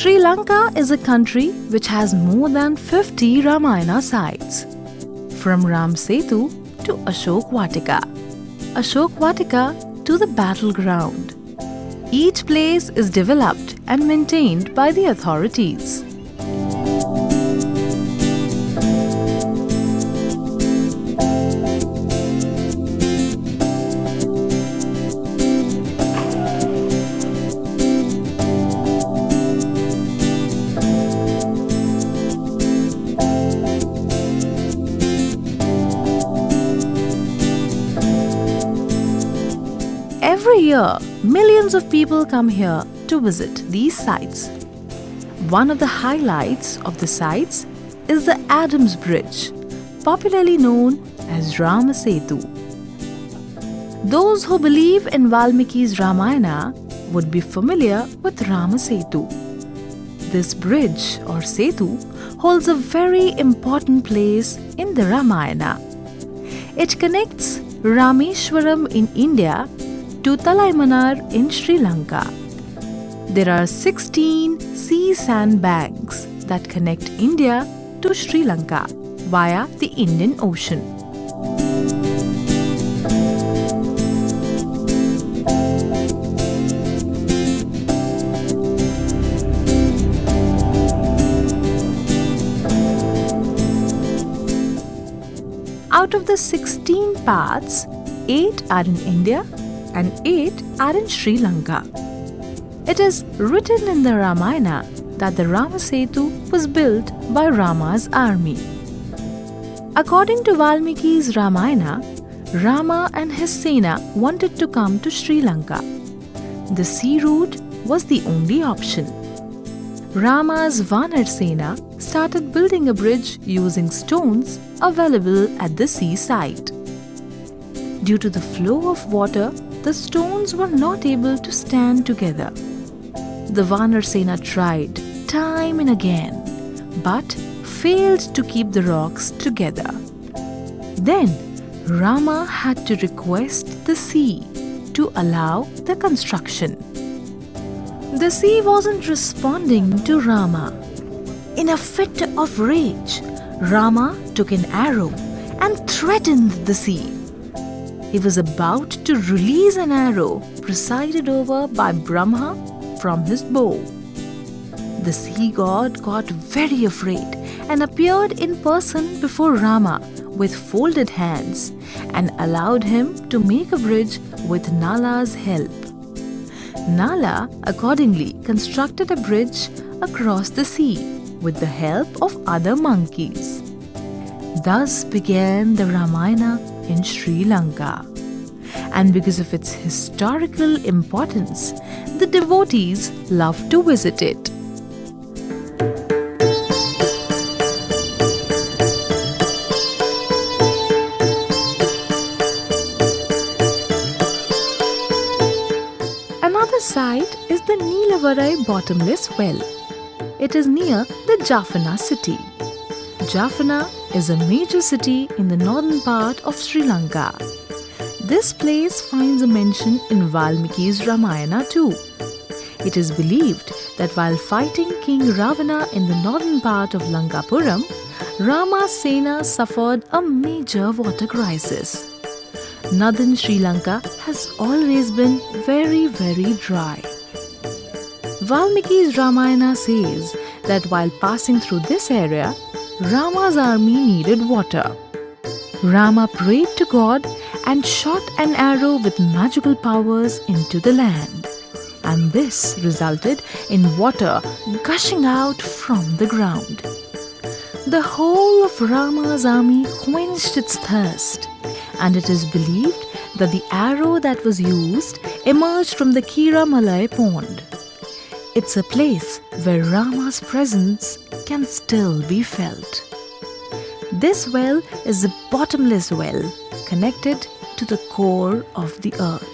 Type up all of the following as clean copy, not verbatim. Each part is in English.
Sri Lanka is a country which has more than 50 Ramayana sites, from Ram Setu to Ashok Vatika to the battleground. Each place is developed and maintained by the authorities. Every year, millions of people come here to visit these sites. One of the highlights of the sites is the Adams Bridge, popularly known as Rama Setu. Those who believe in Valmiki's Ramayana would be familiar with Rama Setu. This bridge or Setu holds a very important place in the Ramayana. It connects Rameshwaram in India to Talaimanar in Sri Lanka. There are 16 sea sandbanks that connect India to Sri Lanka via the Indian Ocean. Out of the 16 paths, 8 are in India and 8 are in Sri Lanka. It is written in the Ramayana that the Rama Setu was built by Rama's army. According to Valmiki's Ramayana, Rama and his Sena wanted to come to Sri Lanka. The sea route was the only option. Rama's Vanar Sena started building a bridge using stones available at the seaside. Due to the flow of water, the stones were not able to stand together. The Vanar Sena tried time and again, but failed to keep the rocks together. Then Rama had to request the sea to allow the construction. The sea wasn't responding to Rama. In a fit of rage, Rama took an arrow and threatened the sea. He was about to release an arrow presided over by Brahma from his bow. The sea god got very afraid and appeared in person before Rama with folded hands and allowed him to make a bridge with Nala's help. Nala accordingly constructed a bridge across the sea with the help of other monkeys. Thus began the Ramayana in Sri Lanka. And because of its historical importance, the devotees love to visit it. Another site is the Neelavarai bottomless well. It is near the Jaffna city. Jaffna is a major city in the northern part of Sri Lanka. This place finds a mention in Valmiki's Ramayana too. It is believed that while fighting King Ravana in the northern part of Lankapuram, Rama's Sena suffered a major water crisis. Northern Sri Lanka has always been very dry. Valmiki's Ramayana says that while passing through this area, Rama's army needed water. Rama prayed to God and shot an arrow with magical powers into the land. And this resulted in water gushing out from the ground. The whole of Rama's army quenched its thirst, and it is believed that the arrow that was used emerged from the Kiramalai pond. It's a place where Rama's presence can still be felt. This well is a bottomless well connected to the core of the earth.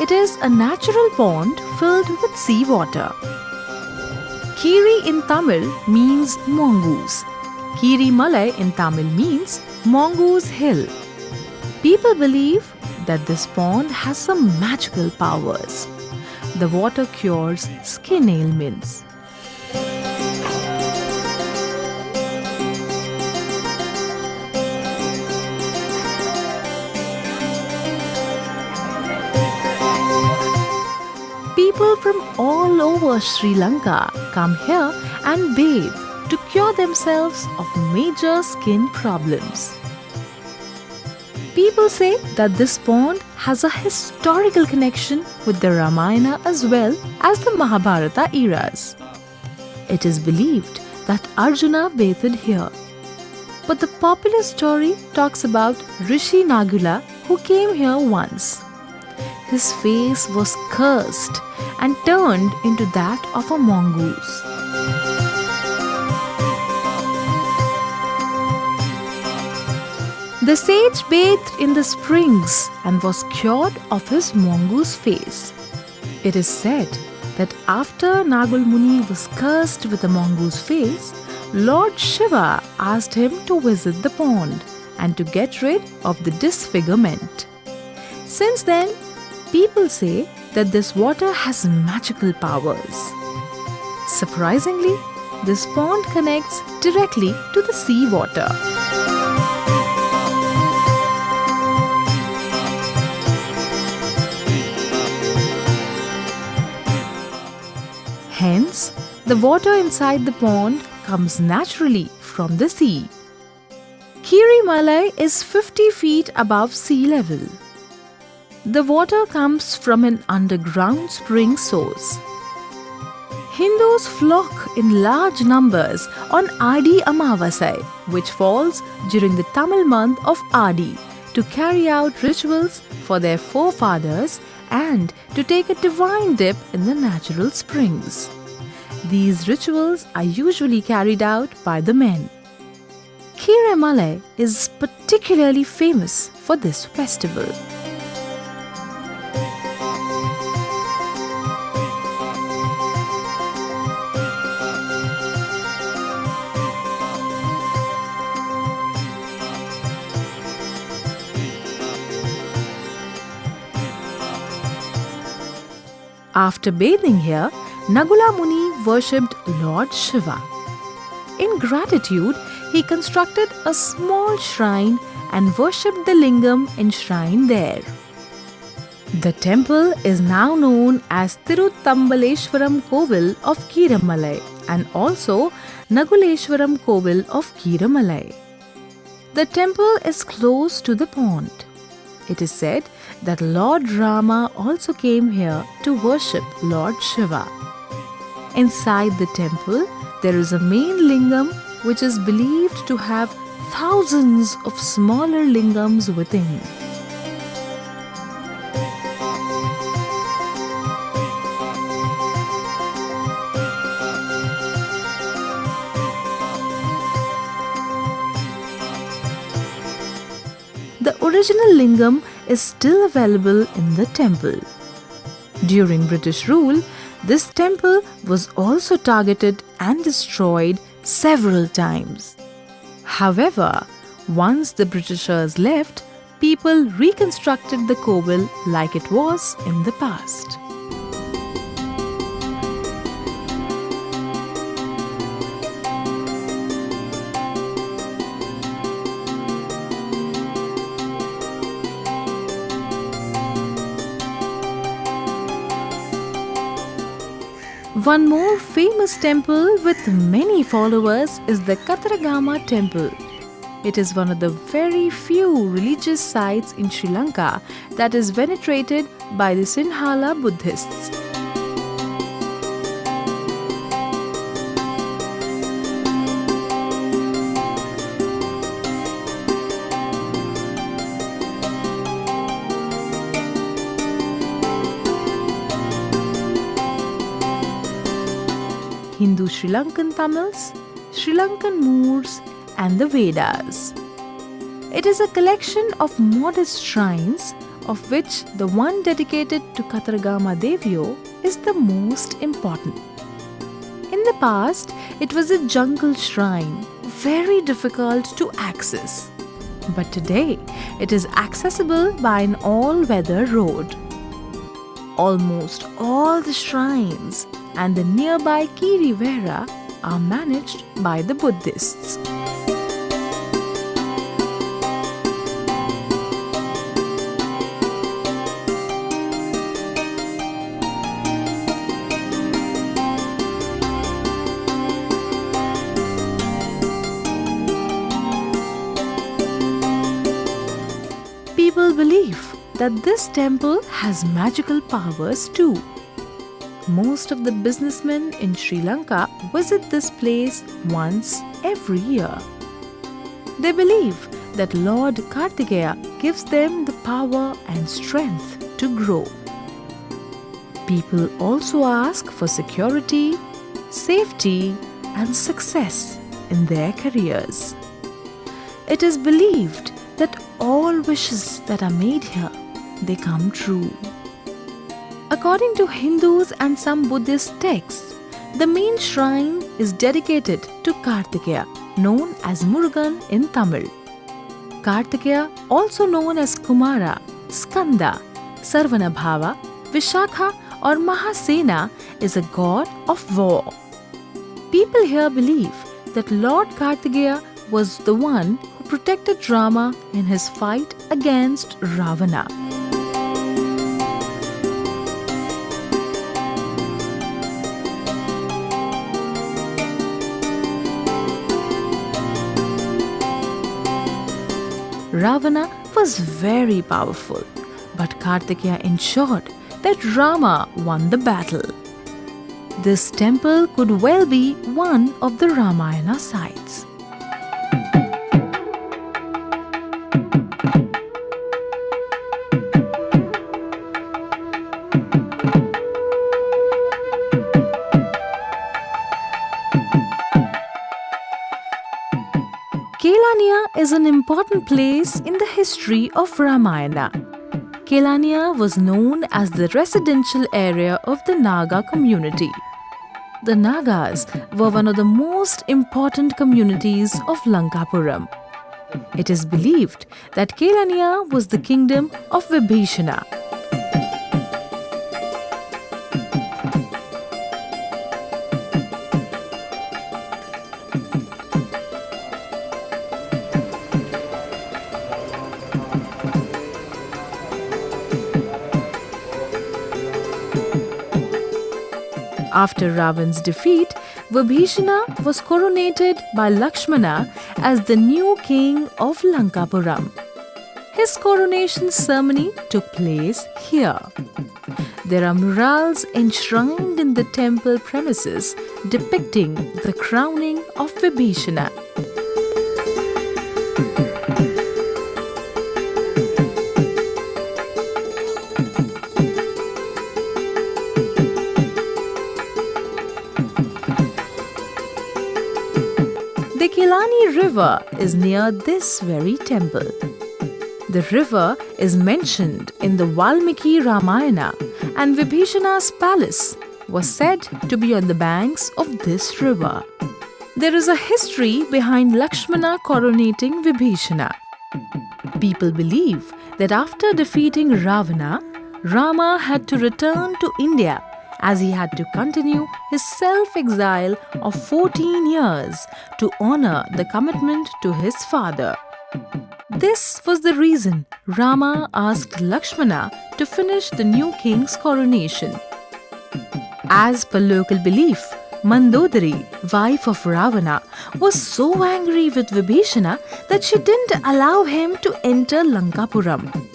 It is a natural pond filled with seawater. Kiri in Tamil means mongoose. Kiri Malai in Tamil means mongoose hill. People believe that this pond has some magical powers. The water cures skin ailments. People from all over Sri Lanka come here and bathe to cure themselves of major skin problems. People say that this pond has a historical connection with the Ramayana as well as the Mahabharata eras. It is believed that Arjuna bathed here. But the popular story talks about Rishi Nagula who came here once. His face was cursed and turned into that of a mongoose. The sage bathed in the springs and was cured of his mongoose face. It is said that after Nagal Muni was cursed with a mongoose face, Lord Shiva asked him to visit the pond and to get rid of the disfigurement. Since then, people say that this water has magical powers. Surprisingly, this pond connects directly to the sea water. Hence, the water inside the pond comes naturally from the sea. Kiri Malai is 50 feet above sea level. The water comes from an underground spring source. Hindus flock in large numbers on Adi Amavasai, which falls during the Tamil month of Adi, to carry out rituals for their forefathers and to take a divine dip in the natural springs. These rituals are usually carried out by the men. Kiri Malai is particularly famous for this festival. After bathing here, Nagula Muni worshipped Lord Shiva. In gratitude, he constructed a small shrine and worshipped the lingam enshrined there. The temple is now known as Tiruttambaleshwaram Kovil of Kiramalai and also Naguleshwaram Kovil of Kiramalai. The temple is close to the pond. It is said that Lord Rama also came here to worship Lord Shiva. Inside the temple, there is a main lingam which is believed to have thousands of smaller lingams within. The original lingam is still available in the temple. During British rule, this temple was also targeted and destroyed several times. However, once the Britishers left, people reconstructed the Kovil like it was in the past. One more famous temple with many followers is the Kataragama temple. It is one of the very few religious sites in Sri Lanka that is venerated by the Sinhala Buddhists. Hindu Sri Lankan Tamils, Sri Lankan Moors, and the Vedas. It is a collection of modest shrines of which the one dedicated to Katargama Devyo is the most important. In the past, it was a jungle shrine, very difficult to access. But today, it is accessible by an all-weather road. Almost all the shrines and the nearby Kirivera are managed by the Buddhists. People believe that this temple has magical powers too. Most of the businessmen in Sri Lanka visit this place once every year. They believe that Lord Kartikeya gives them the power and strength to grow. People also ask for security, safety, and success in their careers. It is believed that all wishes that are made here, they come true. According to Hindus and some Buddhist texts, the main shrine is dedicated to Kartikeya, known as Murugan in Tamil. Kartikeya, also known as Kumara, Skanda, Sarvanabhava, Vishakha or Mahasena, is a god of war. People here believe that Lord Kartikeya was the one who protected Rama in his fight against Ravana. Ravana was very powerful, but Kartikeya ensured that Rama won the battle. This temple could well be one of the Ramayana sites. Kelaniya is an important place in the history of Ramayana. Kelaniya was known as the residential area of the Naga community. The Nagas were one of the most important communities of Lankapuram. It is believed that Kelaniya was the kingdom of Vibhishana. After Ravan's defeat, Vibhishana was coronated by Lakshmana as the new king of Lankapuram. His coronation ceremony took place here. There are murals enshrined in the temple premises depicting the crowning of Vibhishana. The Kelani river is near this very temple. The river is mentioned in the Valmiki Ramayana, and Vibhishana's palace was said to be on the banks of this river. There is a history behind Lakshmana coronating Vibhishana. People believe that after defeating Ravana, Rama had to return to India as he had to continue his self-exile of 14 years to honor the commitment to his father. This was the reason Rama asked Lakshmana to finish the new king's coronation. As per local belief, Mandodari, wife of Ravana, was so angry with Vibhishana that she didn't allow him to enter Lankapuram.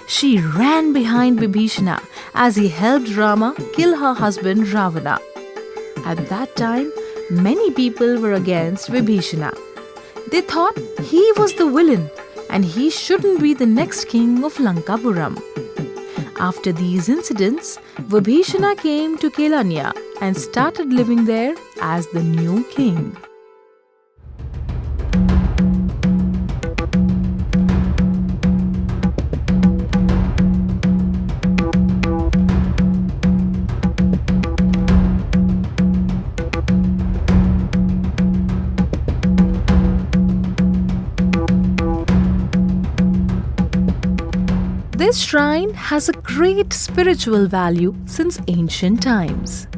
She ran behind Vibhishana as he helped Rama kill her husband Ravana. At that time, many people were against Vibhishana. They thought he was the villain and he shouldn't be the next king of Lankapuram. After these incidents, Vibhishana came to Kelaniya and started living there as the new king. This shrine has a great spiritual value since ancient times.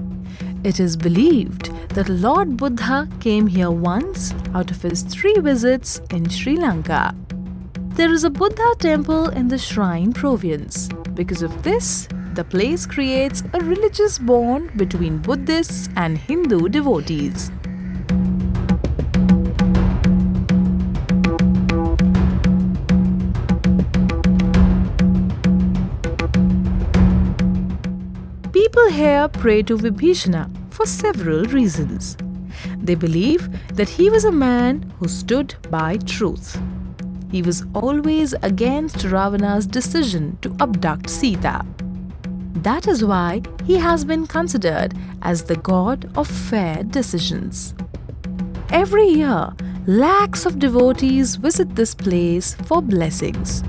It is believed that Lord Buddha came here once out of his 3 visits in Sri Lanka. There is a Buddha temple in the shrine province. Because of this, the place creates a religious bond between Buddhists and Hindu devotees. People here pray to Vibhishana for several reasons. They believe that he was a man who stood by truth. He was always against Ravana's decision to abduct Sita. That is why he has been considered as the god of fair decisions. Every year, lakhs of devotees visit this place for blessings.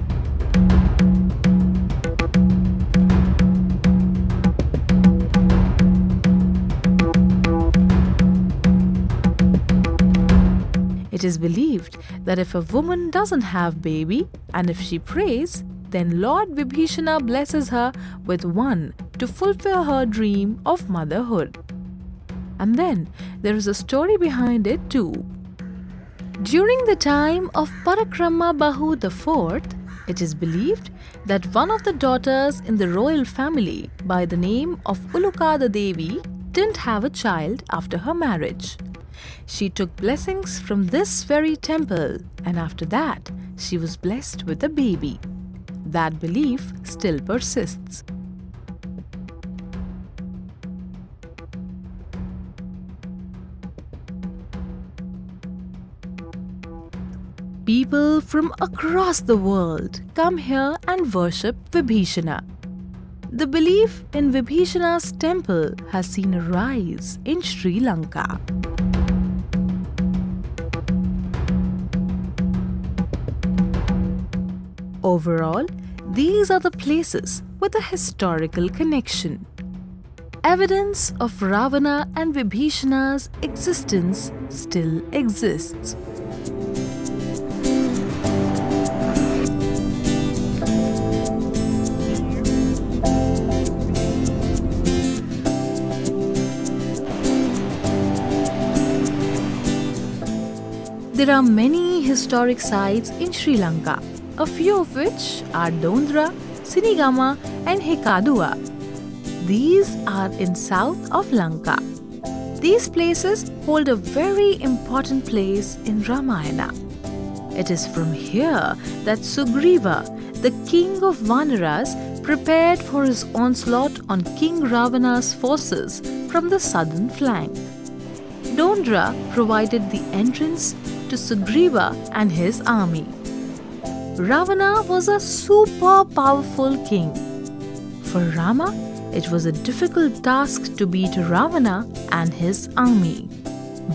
It is believed that if a woman doesn't have baby and if she prays, then Lord Vibhishana blesses her with one to fulfill her dream of motherhood. And then there is a story behind it too. During the time of Parakrama Bahu IV, it is believed that one of the daughters in the royal family by the name of Ulukada Devi didn't have a child after her marriage. She took blessings from this very temple, and after that, she was blessed with a baby. That belief still persists. People from across the world come here and worship Vibhishana. The belief in Vibhishana's temple has seen a rise in Sri Lanka. Overall, these are the places with a historical connection. Evidence of Ravana and Vibhishana's existence still exists. There are many historic sites in Sri Lanka, a few of which are Dondra, Sinigama and Hekadua. These are in south of Lanka. These places hold a very important place in Ramayana. It is from here that Sugriva, the king of Vanaras, prepared for his onslaught on King Ravana's forces from the southern flank. Dondra provided the entrance to Sugriva and his army. Ravana was a super powerful king. For Rama, it was a difficult task to beat Ravana and his army.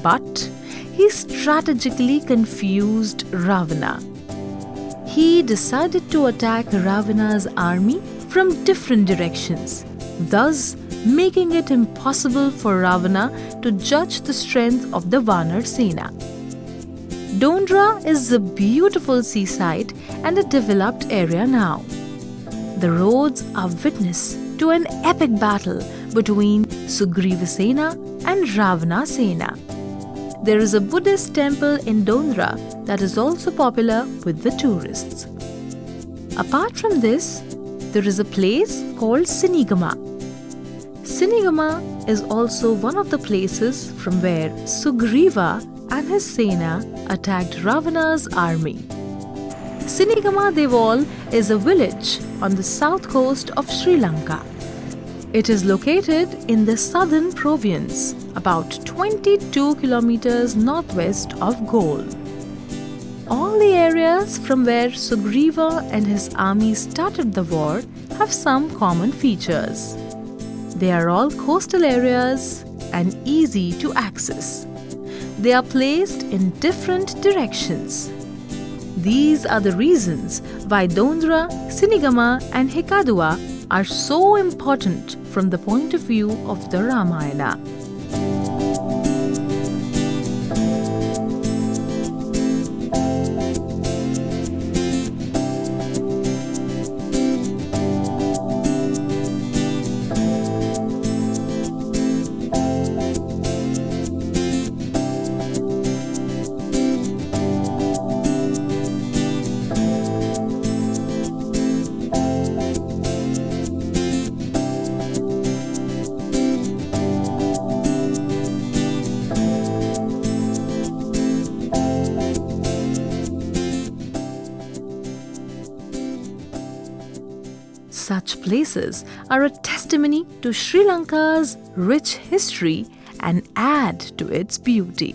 But he strategically confused Ravana. He decided to attack Ravana's army from different directions, thus making it impossible for Ravana to judge the strength of the Vanar Sena. Dondra is a beautiful seaside and a developed area now. The roads are witness to an epic battle between Sugriva Sena and Ravana Sena. There is a Buddhist temple in Dondra that is also popular with the tourists. Apart from this, there is a place called Sinigama. Sinigama is also one of the places from where Sugriva and his Sena attacked Ravana's army. Sinigama Devol is a village on the south coast of Sri Lanka. It is located in the southern province, about 22 kilometers northwest of Galle. All the areas from where Sugriva and his army started the war have some common features. They are all coastal areas and easy to access. They are placed in different directions. These are the reasons why Dondra, Sinigama and Hekadua are so important from the point of view of the Ramayana. Such places are a testimony to Sri Lanka's rich history and add to its beauty.